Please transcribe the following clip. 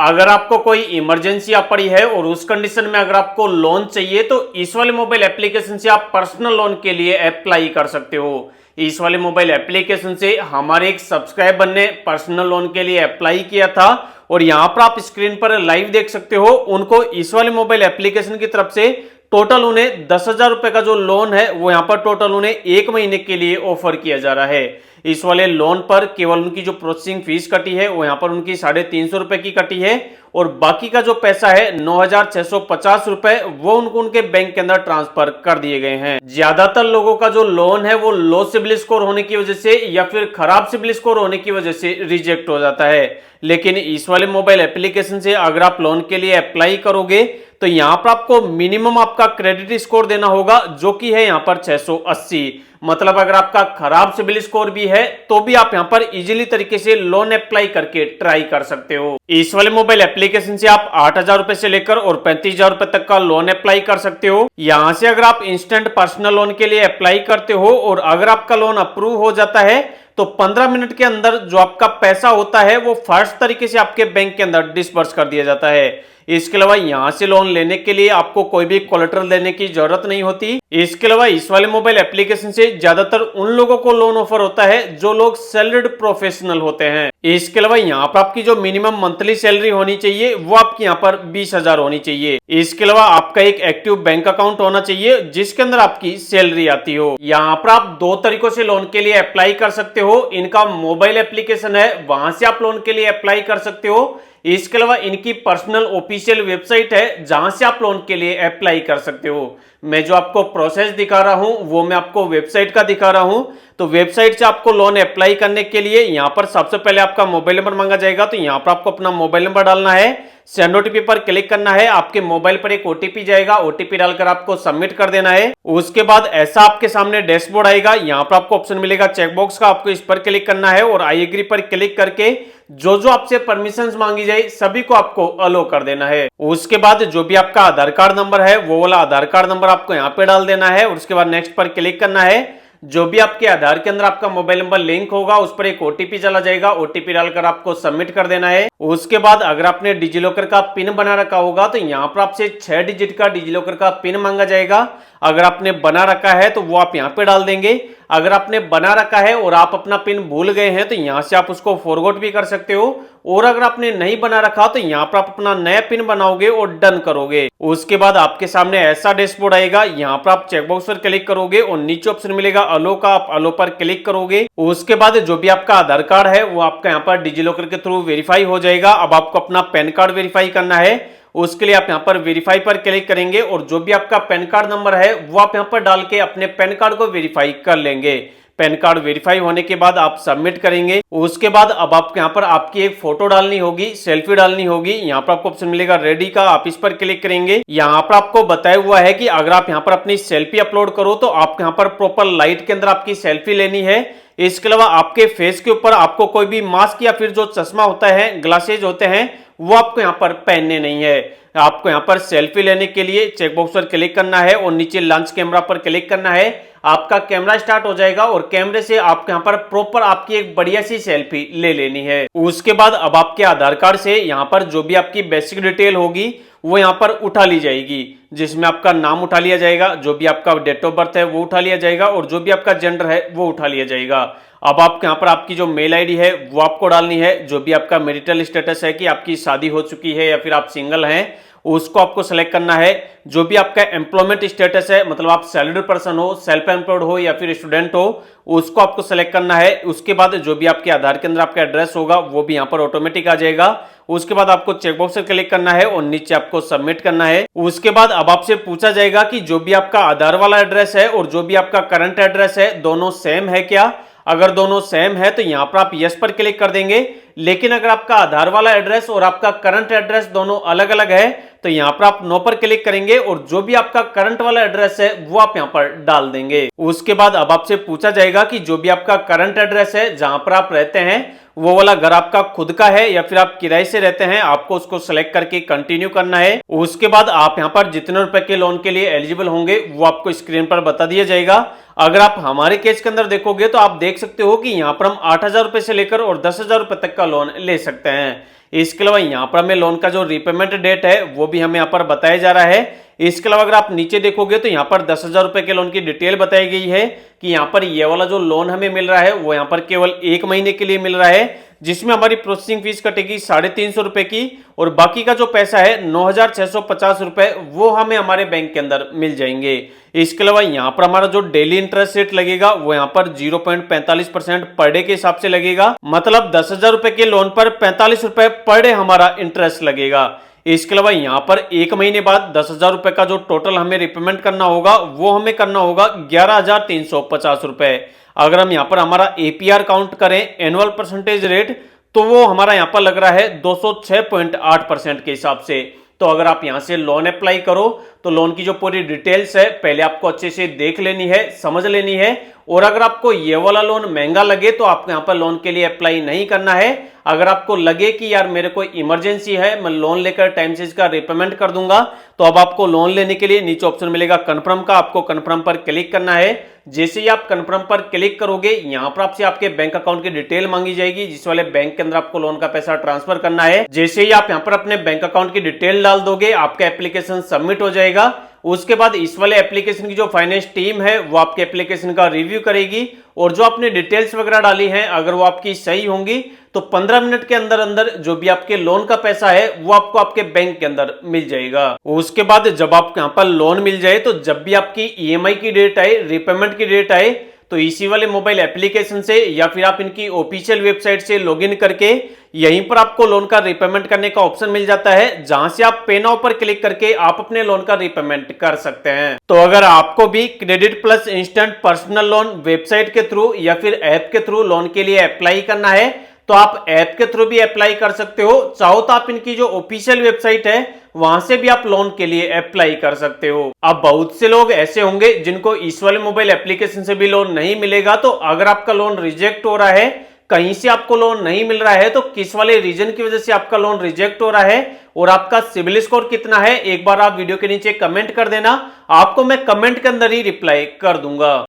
अगर आपको कोई इमरजेंसी आ पड़ी है और उस कंडीशन में अगर आपको लोन चाहिए तो इस वाले मोबाइल एप्लीकेशन से आप पर्सनल लोन के लिए अप्लाई कर सकते हो। इस वाले मोबाइल एप्लीकेशन से हमारे एक सब्सक्राइबर ने पर्सनल लोन के लिए अप्लाई किया था और यहाँ पर आप स्क्रीन पर लाइव देख सकते हो। उनको इस वाले मोबाइल एप्लीकेशन की तरफ से टोटल उन्हें 10,000 रुपए का जो लोन है वो यहाँ पर टोटल उन्हें 1 महीने के लिए ऑफर किया जा रहा है। इस वाले लोन पर केवल उनकी जो प्रोसेसिंग फीस कटी है वो यहाँ पर उनकी 350 रुपए की कटी है और बाकी का जो पैसा है 9,650 रुपए वो उनको उनके बैंक के अंदर ट्रांसफर कर दिए गए हैं। ज्यादातर लोगों का जो लोन है वो लो सिबिल स्कोर होने की वजह से या फिर खराब सिबिल स्कोर होने की वजह से रिजेक्ट हो जाता है, लेकिन इस वाले मोबाइल एप्लीकेशन से अगर आप लोन के लिए अप्लाई करोगे तो यहां पर आपको मिनिमम आपका क्रेडिट स्कोर देना होगा जो कि है यहां पर 680। मतलब अगर आपका खराब सिबिल स्कोर भी है तो भी आप यहां पर इजीली तरीके से लोन अप्लाई करके ट्राई कर सकते हो। इस वाले मोबाइल एप्लीकेशन से आप 8,000 रुपए से लेकर और 35,000 रुपए तक का लोन अप्लाई कर सकते हो। यहां से अगर आप इंस्टेंट पर्सनल लोन के लिए अप्लाई करते हो और अगर आपका लोन अप्रूव हो जाता है तो 15 मिनट के अंदर जो आपका पैसा होता है वो फास्ट तरीके से आपके बैंक के अंदर डिस्बर्स कर दिया जाता है। इसके अलावा यहां से लोन लेने के लिए आपको कोई भी कोलेटरल देने की जरूरत नहीं होती। इसके अलावा इस वाले मोबाइल एप्लीकेशन से ज्यादातर उन लोगों को लोन ऑफर होता है जो लोग सैलरीड प्रोफेशनल होते हैं। इसके अलावा यहाँ पर आपकी जो मिनिमम मंथली सैलरी होनी चाहिए वो आपकी यहाँ पर 20,000 होनी चाहिए। इसके अलावा आपका एक एक्टिव बैंक अकाउंट होना चाहिए जिसके अंदर आपकी सैलरी आती हो। यहाँ पर आप 2 तरीकों से लोन के लिए अप्लाई कर सकते हो। इनका मोबाइल एप्लीकेशन है, वहां से आप लोन के लिए अप्लाई कर सकते हो। इसके अलावा इनकी पर्सनल ऑफिशियल वेबसाइट है जहां से आप लोन के लिए अप्लाई कर सकते हो। मैं जो आपको प्रोसेस दिखा रहा हूं वो मैं आपको वेबसाइट का दिखा रहा हूं। तो वेबसाइट से आपको लोन अप्लाई करने के लिए यहां पर सबसे पहले आपका मोबाइल नंबर मांगा जाएगा, तो यहां पर आपको अपना मोबाइल नंबर डालना है, सेंड ओटीपी पर क्लिक करना है, आपके मोबाइल पर एक ओटीपी जाएगा, ओटीपी डालकर आपको सबमिट कर देना है। उसके बाद ऐसा आपके सामने डैशबोर्ड आएगा, यहाँ पर आपको ऑप्शन मिलेगा चेकबॉक्स का, आपको इस पर क्लिक करना है और आई एग्री पर क्लिक करके जो जो आपसे परमिशंस मांगी जाए सभी को आपको अलो कर देना है। उसके बाद जो भी आपका आधार कार्ड नंबर है वो वाला आधार कार्ड नंबर आपको यहाँ पे डाल देना है और उसके बाद नेक्स्ट पर क्लिक करना है। जो भी आपके आधार के अंदर आपका मोबाइल नंबर लिंक होगा उस पर एक ओटीपी चला जाएगा, ओटीपी डालकर आपको सबमिट कर देना है। उसके बाद अगर आपने डिजिलॉकर का पिन बना रखा होगा तो यहाँ पर आपसे 6 डिजिट का डिजिलॉकर का पिन मांगा जाएगा। अगर आपने बना रखा है तो वो आप यहाँ पे डाल देंगे। अगर आपने बना रखा है और आप अपना पिन भूल गए हैं तो यहाँ से आप उसको फॉरगॉट भी कर सकते हो, और अगर आपने नहीं बना रखा तो यहाँ पर आप अपना नया पिन बनाओगे और डन करोगे। उसके बाद आपके सामने ऐसा डैशबोर्ड आएगा, यहाँ पर आप चेकबॉक्स पर क्लिक करोगे और नीचे ऑप्शन मिलेगा अलो का, आप अलो पर क्लिक करोगे। उसके बाद जो भी आपका आधार कार्ड है वो आपका यहाँ पर डिजिलॉकर के थ्रू वेरीफाई हो जाएगा। अब आपको अपना पैन कार्ड वेरीफाई करना है, उसके लिए आप यहाँ पर वेरीफाई पर क्लिक करेंगे और जो भी आपका पैन कार्ड नंबर है वो आप यहाँ पर डाल के अपने पैन कार्ड को वेरीफाई कर लेंगे। पैन कार्ड वेरीफाई होने के बाद आप सबमिट करेंगे। उसके बाद अब आपको यहाँ पर आपकी एक फोटो डालनी होगी, सेल्फी डालनी होगी। यहाँ पर आपको ऑप्शन मिलेगा रेडी का, आप इस पर क्लिक करेंगे। यहाँ पर आपको बताया हुआ है कि अगर आप यहाँ पर अपनी सेल्फी अपलोड करो तो आप यहाँ पर प्रॉपर लाइट के अंदर आपकी सेल्फी लेनी है। इसके अलावा आपके फेस के ऊपर आपको कोई भी मास्क या फिर जो चश्मा होता है, ग्लासेज होते हैं, वो आपको यहाँ पर पहनने नहीं है। आपको यहाँ पर सेल्फी लेने के लिए चेकबॉक्स पर क्लिक करना है और नीचे लॉन्च कैमरा पर क्लिक करना है। आपका कैमरा स्टार्ट हो जाएगा और कैमरे से आपको यहाँ पर प्रॉपर आपकी एक बढ़िया सी सेल्फी ले लेनी है। उसके बाद अब आपके आधार कार्ड से यहाँ पर जो भी आपकी बेसिक डिटेल होगी वो यहाँ पर उठा ली जाएगी, जिसमें आपका नाम उठा लिया जाएगा, जो भी आपका डेट ऑफ बर्थ है वो उठा लिया जाएगा और जो भी आपका जेंडर है वो उठा लिया जाएगा। अब आपके यहाँ पर आपकी जो मेल आईडी है वो आपको डालनी है। जो भी आपका मैरिटल स्टेटस है कि आपकी शादी हो चुकी है या फिर आप सिंगल हैं उसको आपको सेलेक्ट करना है। जो भी आपका एम्प्लॉयमेंट स्टेटस है, मतलब आप सैलरीड पर्सन हो, सेल्फ एम्प्लॉयड हो या फिर स्टूडेंट हो, उसको आपको सेलेक्ट करना है। उसके बाद जो भी आपके आधार के अंदर आपका एड्रेस होगा वो भी यहाँ पर ऑटोमेटिक आ जाएगा। उसके बाद आपको चेकबॉक्स पर क्लिक करना है और नीचे आपको सबमिट करना है। उसके बाद अब आपसे पूछा जाएगा कि जो भी आपका आधार वाला एड्रेस है और जो भी आपका करंट एड्रेस है दोनों सेम है क्या। अगर दोनों सेम है तो यहाँ पर आप यस पर क्लिक कर देंगे। लेकिन अगर आपका आधार वाला एड्रेस और आपका करंट एड्रेस दोनों अलग अलग है तो यहाँ पर आप नो पर क्लिक करेंगे और जो भी आपका करंट वाला एड्रेस है वो आप यहाँ पर डाल देंगे। उसके बाद अब आपसे पूछा जाएगा कि जो भी आपका करंट एड्रेस है जहां पर आप रहते हैं वो वाला घर आपका खुद का है या फिर आप किराए से रहते हैं, आपको उसको सेलेक्ट करके कंटिन्यू करना है। उसके बाद आप यहाँ पर जितने रुपए के लोन के लिए एलिजिबल होंगे वो आपको स्क्रीन पर बता दिया जाएगा। अगर आप हमारे केस के अंदर देखोगे तो आप देख सकते हो कि यहाँ पर हम 8,000 रुपए से लेकर और 10,000 रुपए तक का लोन ले सकते हैं। इसके अलावा यहाँ पर हमें लोन का जो रिपेमेंट डेट है वो भी हमें यहाँ पर बताया जा रहा है। इसके अलावा अगर आप नीचे देखोगे तो यहाँ पर 10,000 रुपए के लोन की डिटेल बताई गई है कि यहाँ पर ये वाला जो लोन हमें मिल रहा है वो यहाँ पर केवल 1 महीने के लिए मिल रहा है, जिसमें हमारी प्रोसेसिंग फीस कटेगी 350 रुपए की, और बाकी का जो पैसा है 9,650 रुपए वो हमें हमारे बैंक के अंदर मिल जाएंगे। इसके अलावा यहाँ पर हमारा जो डेली इंटरेस्ट रेट लगेगा वो यहाँ पर 0.45% पर डे के हिसाब से लगेगा, मतलब 10,000 रुपए के लोन पर 45 रुपए पर डे हमारा इंटरेस्ट लगेगा। इसके अलावा यहाँ पर 1 महीने बाद 10,000 रुपए का जो टोटल हमें रिपेमेंट करना होगा वो हमें करना होगा 11,350 रुपए। अगर हम यहाँ पर हमारा एपीआर काउंट करें, एनुअल परसेंटेज रेट, तो वो हमारा यहाँ पर लग रहा है 206.8% के हिसाब से। तो अगर आप यहाँ से लोन अप्लाई करो तो लोन की जो पूरी डिटेल्स है पहले आपको अच्छे से देख लेनी है, समझ लेनी है, और अगर आपको ये वाला लोन महंगा लगे तो आपको यहाँ पर लोन के लिए अप्लाई नहीं करना है। अगर आपको लगे कि यार मेरे को इमरजेंसी है, मैं लोन लेकर टाइम से इसका रिपेमेंट कर दूंगा, तो अब आपको लोन लेने के लिए नीचे ऑप्शन मिलेगा कन्फर्म का, आपको कन्फर्म पर क्लिक करना है। जैसे ही आप कन्फर्म पर क्लिक करोगे यहाँ पर आपसे आपके बैंक अकाउंट की डिटेल मांगी जाएगी, जिस वाले बैंक के अंदर आपको लोन का पैसा ट्रांसफर करना है। जैसे ही आप यहाँ पर अपने बैंक अकाउंट की डिटेल डाल दोगे आपका एप्लीकेशन सबमिट हो जाएगा। उसके बाद इस वाले एप्लीकेशन की जो फाइनेंस टीम है वो आपके एप्लीकेशन का रिव्यू करेगी, और जो आपने डिटेल्स वगैरह डाली हैं अगर वो आपकी सही होंगी तो 15 मिनट के अंदर अंदर जो भी आपके लोन का पैसा है वो आपको आपके बैंक के अंदर मिल जाएगा। उसके बाद जब आपको यहाँ पर लोन मिल जाए तो जब भी आपकी ईएमआई की डेट आए, रिपेमेंट की डेट आए, तो इसी वाले मोबाइल एप्लीकेशन से या फिर आप इनकी ऑफिशियल वेबसाइट से लॉगिन करके यहीं पर आपको लोन का रिपेमेंट करने का ऑप्शन मिल जाता है, जहां से आप पे नाउ पर क्लिक करके आप अपने लोन का रिपेमेंट कर सकते हैं। तो अगर आपको भी credit plus instant personal loan website के थ्रू या फिर ऐप के थ्रू लोन के लिए अप्लाई करना है तो आप ऐप के थ्रू भी अप्लाई कर सकते हो। चाहो तो आप इनकी जो ऑफिशियल वेबसाइट है वहां से भी आप लोन के लिए अप्लाई कर सकते हो। अब बहुत से लोग ऐसे होंगे जिनको इस वाले मोबाइल एप्लीकेशन से भी लोन नहीं मिलेगा, तो अगर आपका लोन रिजेक्ट हो रहा है, कहीं से आपको लोन नहीं मिल रहा है, तो किस वाले रीजन की वजह से आपका लोन रिजेक्ट हो रहा है और आपका सिबिल स्कोर कितना है, एक बार आप वीडियो के नीचे कमेंट कर देना, आपको मैं कमेंट के अंदर ही रिप्लाई कर दूंगा।